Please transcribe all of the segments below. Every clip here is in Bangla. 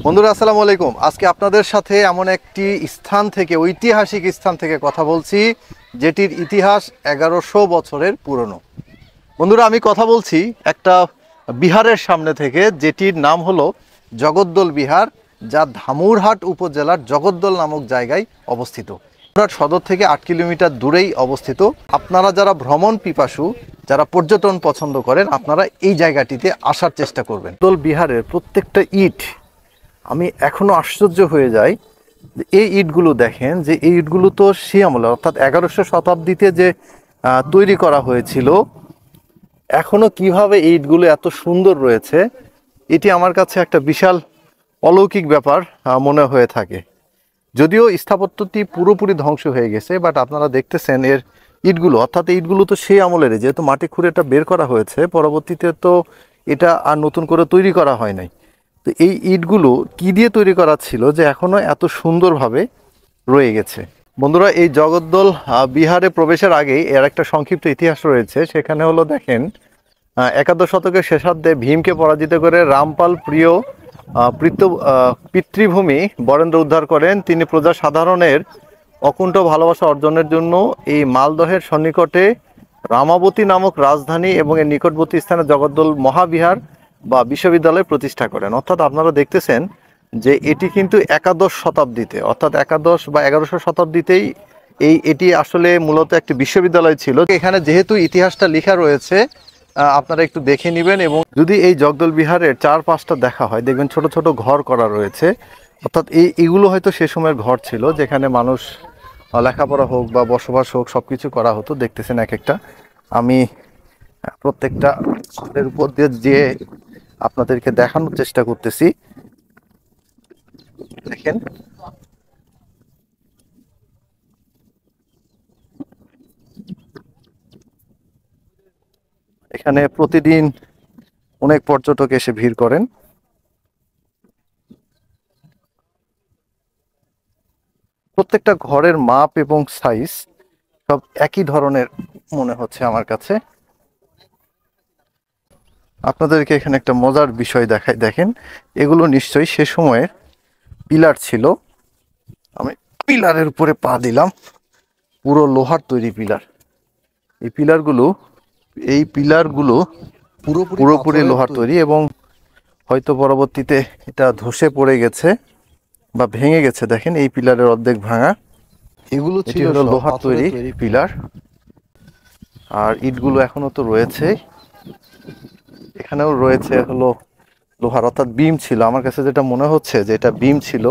বন্ধুরা আসসালামু আলাইকুম। আজকে আপনাদের সাথে এমন একটি স্থান থেকে, ঐতিহাসিক স্থান থেকে কথা বলছি যেটির ইতিহাস 1100 বছরের পুরনো। বন্ধুরা, আমি কথা বলছি একটা বিহারের সামনে থেকে, যেটির নাম হলো জগদ্দল বিহার, যা ধামুরহাট উপজেলার জগদ্দল নামক জায়গায় অবস্থিত। ধামুরহাট সদর থেকে 8 কিলোমিটার দূরেই অবস্থিত। আপনারা যারা ভ্রমণ পিপাসু, যারা পর্যটন পছন্দ করেন, আপনারা এই জায়গাটিতে আসার চেষ্টা করবেন। জগদ্দল বিহারের প্রত্যেকটা ইট আমি এখনো আশ্চর্য হয়ে যাই। এই ইটগুলো দেখেন, যে এই ইটগুলো তো সেই আমলে, অর্থাৎ 1100 শতাব্দীতে যে তৈরি করা হয়েছিল, এখনো কিভাবে এই ইটগুলো এত সুন্দর রয়েছে, এটি আমার কাছে একটা বিশাল অলৌকিক ব্যাপার মনে হয়ে থাকে। যদিও স্থাপত্যটি পুরোপুরি ধ্বংস হয়ে গেছে, বাট আপনারা দেখতেছেন এর ইটগুলো, অর্থাৎ এই ইটগুলো তো সেই আমলের, যেহেতু মাটি খুঁড়ে এটা বের করা হয়েছে, পরবর্তীতে তো এটা আর নতুন করে তৈরি করা হয় নাই। তো এই ইটগুলো কি দিয়ে তৈরি করা ছিল যে এখনো এত সুন্দরভাবে রয়ে গেছে। বন্ধুরা, এই জগদ্দল বিহারে প্রবেশের আগেই এর একটা সংক্ষিপ্ত ইতিহাস রয়েছে। সেখানে হলো দেখেন, একাদশ শতকের শেষার্ধে ভীমকে পরাজিত করে রামপাল পিতৃভূমি বরেন্দ্র উদ্ধার করেন। তিনি প্রজা সাধারণের অকুণ্ঠ ভালোবাসা অর্জনের জন্য এই মালদহের সন্নিকটে রামাবতী নামক রাজধানী এবং এর নিকটবর্তী স্থানে জগদ্দল মহাবিহার বা বিশ্ববিদ্যালয় প্রতিষ্ঠা করেন। অর্থাৎ আপনারা দেখতেছেন যে এটি কিন্তু একাদশ শতাব্দীতে, অর্থাৎ একাদশ বা 1100 শতাব্দীতেই এটি আসলে মূলত একটি বিশ্ববিদ্যালয় ছিল। এখানে যেহেতু ইতিহাসটা লেখা রয়েছে, আপনারা একটু দেখে নেবেন। এবং যদি এই জগদ্দল বিহারের চারপাশটা দেখা হয়, দেখবেন ছোট ছোট ঘর করা রয়েছে। অর্থাৎ এগুলো হয়তো সে সময়ের ঘর ছিল, যেখানে মানুষ লেখাপড়া হোক বা বসবাস হোক সব কিছু করা হতো। দেখতেছেন এক একটা, আমি প্রত্যেকটা ঘরের উপর দিয়ে যেয়ে আপনাদেরকে দেখানোর চেষ্টা করতেছি। দেখেন, এখানে প্রতিদিন অনেক পর্যটক এসে ভিড় করেন। প্রত্যেকটা ঘরের মাপ এবং সাইজ সব একই ধরনের মনে হচ্ছে আমার কাছে। আপনাদেরকে এখানে একটা মজার বিষয় দেখাই। দেখেন, এগুলো নিশ্চয়ই সে সময়ের পিলার ছিল। আমি পিলারের উপরে পা দিলাম, পুরো লোহার তৈরি পিলার। এই পিলারগুলো পুরোপুরি লোহার তৈরি, এবং হয়তো পরবর্তীতে এটা ধসে পড়ে গেছে বা ভেঙে গেছে। দেখেন, এই পিলারের অর্ধেক ভাঙা। এগুলো ছিল লোহার তৈরি পিলার, আর ইটগুলো এখনো তো রয়েছে। এখানেও রয়েছে হলো লোহার, অর্থাৎ বিম ছিল। আমার কাছে যেটা মনে হচ্ছে যে এটা বিম ছিল,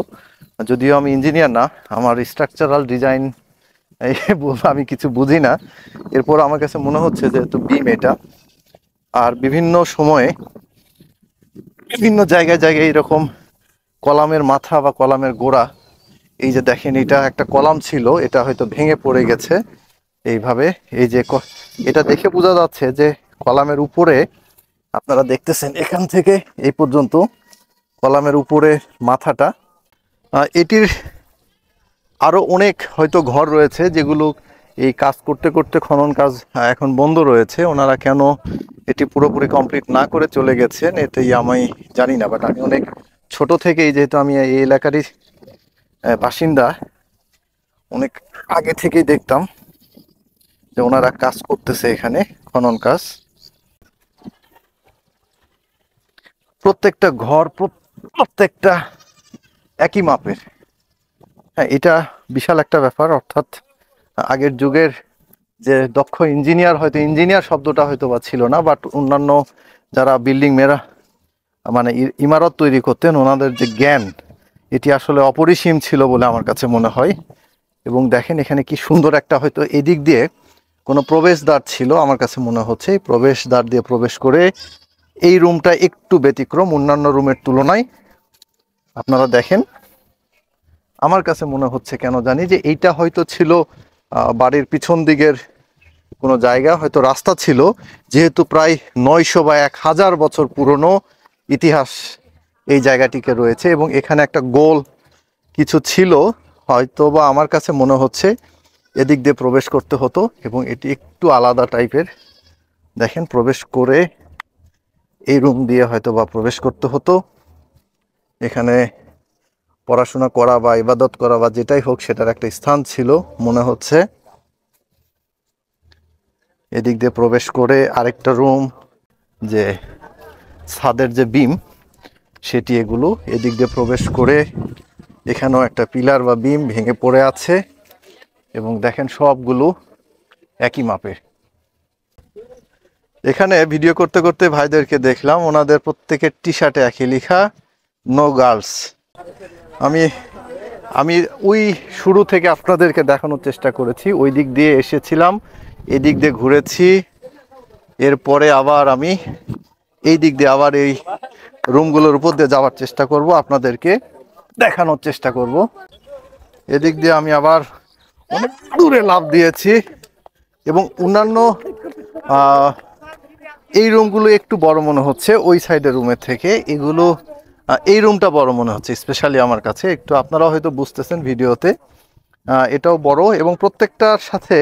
যদিও আমি ইঞ্জিনিয়ার না, আমার স্ট্রাকচারাল ডিজাইন আমি কিছু বুঝি না। এরপর আমার কাছে মনে হচ্ছে যে একটু বিম এটা। আর বিভিন্ন সময়ে বিভিন্ন জায়গায় জায়গায় এরকম কলামের মাথা বা কলামের গোড়া, এই যে দেখেন, এটা একটা কলাম ছিল, এটা হয়তো ভেঙে পড়ে গেছে এইভাবে। এই যে এটা দেখে বোঝা যাচ্ছে যে কলামের উপরে, আপনারা দেখতেছেন এখান থেকে এই পর্যন্ত কলামের উপরে মাথাটা। এটির আরো অনেক হয়তো ঘর রয়েছে, যেগুলো এই কাজ করতে করতে, খনন কাজ এখন বন্ধ রয়েছে। ওনারা কেন এটি পুরোপুরি কমপ্লিট না করে চলে গেছেন এটাই আমি জানি না। বাট আমি অনেক ছোট থেকেই, যেহেতু আমি এই এলাকারই বাসিন্দা, অনেক আগে থেকেই দেখতাম যে ওনারা কাজ করতেছে এখানে, খনন কাজ। প্রত্যেকটা ঘর প্রত্যেকটা একই মাপের। হ্যাঁ, এটা বিশাল একটা ব্যাপার। অর্থাৎ আগের যুগের যে দক্ষ ইঞ্জিনিয়ার, হয়তো ইঞ্জিনিয়ার শব্দটা হয়তো বা ছিল না, বাট অন্যান্য যারা বিল্ডিং মানে ইমারত তৈরি করতেন, ওনাদের যে জ্ঞান, এটি আসলে অপরিসীম ছিল বলে আমার কাছে মনে হয়। এবং দেখেন, এখানে কি সুন্দর একটা, হয়তো এদিক দিয়ে কোনো প্রবেশদ্বার ছিল আমার কাছে মনে হচ্ছে। এই প্রবেশদ্বার দিয়ে প্রবেশ করে এই রুমটা একটু ব্যতিক্রম অন্যান্য রুমের তুলনায়। আপনারা দেখেন, আমার কাছে মনে হচ্ছে কেন জানি যে এইটা হয়তো ছিল বাড়ির পিছন দিকের কোনো জায়গা, হয়তো রাস্তা ছিল, যেহেতু প্রায় 900 বা 1000 বছর পুরনো ইতিহাস এই জায়গাটিকে রয়েছে। এবং এখানে একটা গোল কিছু ছিল, হয়তো বা আমার কাছে মনে হচ্ছে এদিক দিয়ে প্রবেশ করতে হতো, এবং এটি একটু আলাদা টাইপের। দেখেন, প্রবেশ করে এই রুম দিয়ে হয়তো বা প্রবেশ করতে হতো। এখানে পড়াশোনা করা বা ইবাদত করা বা যেটাই হোক সেটার একটা স্থান ছিল মনে হচ্ছে। এদিক দিয়ে প্রবেশ করে আরেকটা রুম, যে ছাদের যে বিম সেটি, এগুলো এদিক দিয়ে প্রবেশ করে এখানেও একটা পিলার বা বিম ভেঙে পড়ে আছে এবং দেখেন সবগুলো একই মাপের। এখানে ভিডিও করতে করতে ভাইদেরকে দেখলাম, ওনাদের প্রত্যেকের টি শার্টে একই লেখা, নো গার্লস। আমি আমি ওই শুরু থেকে আপনাদেরকে দেখানোর চেষ্টা করেছি, ওই দিক দিয়ে এসেছিলাম, এদিক দিয়ে ঘুরেছি, এরপরে আবার আমি এই দিক দিয়ে আবার এই রুমগুলোর উপর দিয়ে যাওয়ার চেষ্টা করব, আপনাদেরকে দেখানোর চেষ্টা করব। এদিক দিয়ে আমি আবার অনেক দূরে লাফ দিয়েছি এবং অন্যান্য এই রুমগুলো একটু বড় মনে হচ্ছে ওই সাইডের রুমের থেকে, এগুলো এই রুমটা বড় মনে হচ্ছে স্পেশালি আমার কাছে একটু, আপনারা হয়তো বুঝতেছেন ভিডিওতে। এটাও বড় এবং প্রত্যেকটার সাথে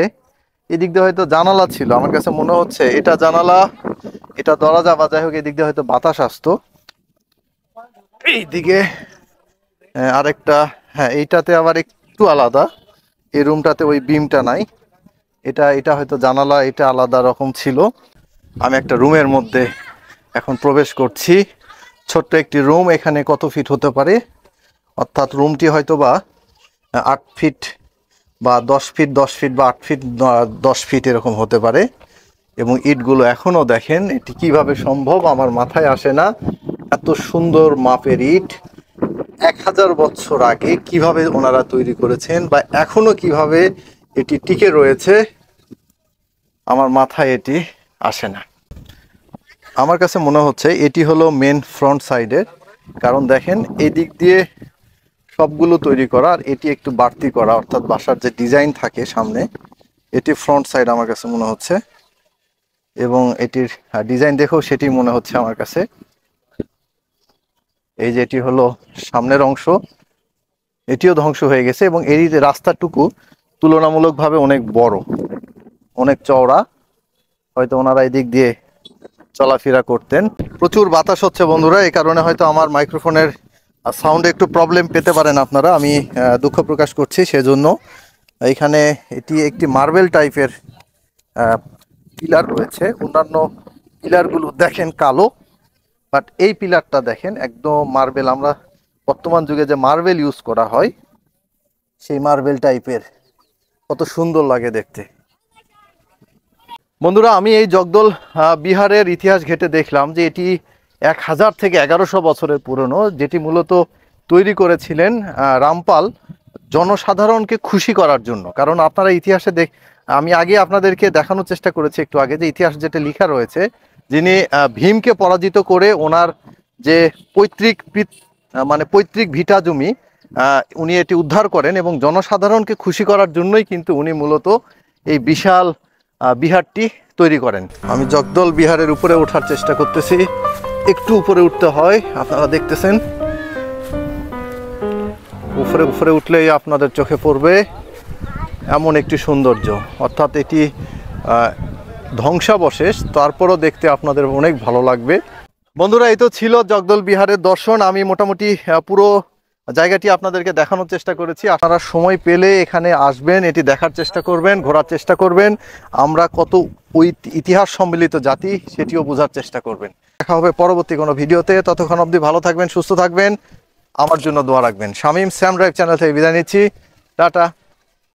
এদিক দিয়ে হয়তো জানালা ছিল, আমার কাছে মনে হচ্ছে এটা জানালা, এটা দরজা বা যাই হোক, এদিক দিয়ে হয়তো বাতাস আসতো। এইদিকে আরেকটা, হ্যাঁ এইটাতে আবার একটু আলাদা, এই রুমটাতে ওই বিমটা নাই, এটা হয়তো জানালা, এটা আলাদা রকম ছিল। আমি একটা রুমের মধ্যে এখন প্রবেশ করছি, ছোট্ট একটি রুম, এখানে কত ফিট হতে পারে, অর্থাৎ রুমটি হয়তো বা 8 ফিট বা 10 ফিট, 10 ফিট বা 8 ফিট 10 ফিট এরকম হতে পারে। এবং ইটগুলো এখনও দেখেন, এটি কিভাবে সম্ভব আমার মাথায় আসে না, এত সুন্দর মাপের ইট 1000 বছর আগে কিভাবে ওনারা তৈরি করেছেন বা এখনো কিভাবে এটি টিকে রয়েছে আমার মাথায় এটি আসে না। আমার কাছে মনে হচ্ছে এটি হলো মেন ফ্রন্ট সাইডের, কারণ দেখেন এই দিক দিয়ে সবগুলো তৈরি করা আর এটি একটু বাড়তি করা, অর্থাৎ বাসার যে ডিজাইন থাকে সামনে, এটি ফ্রন্ট সাইড আমার কাছে মনে হচ্ছে এবং এটির ডিজাইন দেখেও সেটি মনে হচ্ছে আমার কাছে। এই যে এটি হলো সামনের অংশ, এটিও ধ্বংস হয়ে গেছে এবং এরই রাস্তাটুকু তুলনামূলকভাবে অনেক বড়, অনেক চওড়া, হয়তো ওনারা এই দিক দিয়ে চলাফেরা করতেন। প্রচুর বাতাস হচ্ছে বন্ধুরা, এই কারণে হয়তো আমার মাইক্রোফোনের সাউন্ডে একটু প্রবলেম পেতে পারেন আপনারা, আমি দুঃখ প্রকাশ করছি সেজন্য। এখানে এটি একটি মার্বেল টাইপের পিলার রয়েছে, অন্যান্য পিলারগুলো দেখেন কালো, বাট এই পিলারটা দেখেন একদম মার্বেল, আমরা বর্তমান যুগে যে মার্বেল ইউজ করা হয় সেই মার্বেল টাইপের, কত সুন্দর লাগে দেখতে। বন্ধুরা, আমি এই জগদল বিহারের ইতিহাস ঘেঁটে দেখলাম যে এটি 1000 থেকে 1100 বছরের পুরনো, যেটি মূলত তৈরি করেছিলেন রামপাল জনসাধারণকে খুশি করার জন্য। কারণ আপনারা ইতিহাসে আমি আগে আপনাদেরকে দেখানোর চেষ্টা করেছি একটু আগে, যে ইতিহাস যেটা লেখা রয়েছে, যিনি ভীমকে পরাজিত করে ওনার যে পৈতৃক ভিটা জমি, উনি এটি উদ্ধার করেন এবং জনসাধারণকে খুশি করার জন্যই কিন্তু উনি মূলত এই বিশাল বিহারটি তৈরি করেন। আমি জগদল বিহারের উপরে ওঠার চেষ্টা করতেছি, একটু উপরে উঠতে হয়, আপনারা দেখতেছেন উপরে উপরে উঠলেই আপনাদের চোখে পড়বে এমন একটি সৌন্দর্য, অর্থাৎ এটি ধ্বংসাবশেষ, তারপরও দেখতে আপনাদের অনেক ভালো লাগবে। বন্ধুরা, এই তো ছিল জগদল বিহারের দর্শন, আমি মোটামুটি পুরো জায়গাটি আপনাদেরকে দেখানোর চেষ্টা করেছি। আপনারা সময় পেলে এখানে আসবেন, এটি দেখার চেষ্টা করবেন, ঘোরার চেষ্টা করবেন, আমরা কত ইতিহাস সম্মিলিত জাতি সেটিও বোঝার চেষ্টা করবেন। দেখা হবে পরবর্তী কোনো ভিডিওতে, ততক্ষণ অবধি ভালো থাকবেন, সুস্থ থাকবেন, আমার জন্য দোয়া রাখবেন। শামীম স্যাম ড্রাইভ চ্যানেল থেকে বিদায় নিচ্ছি, টাটা।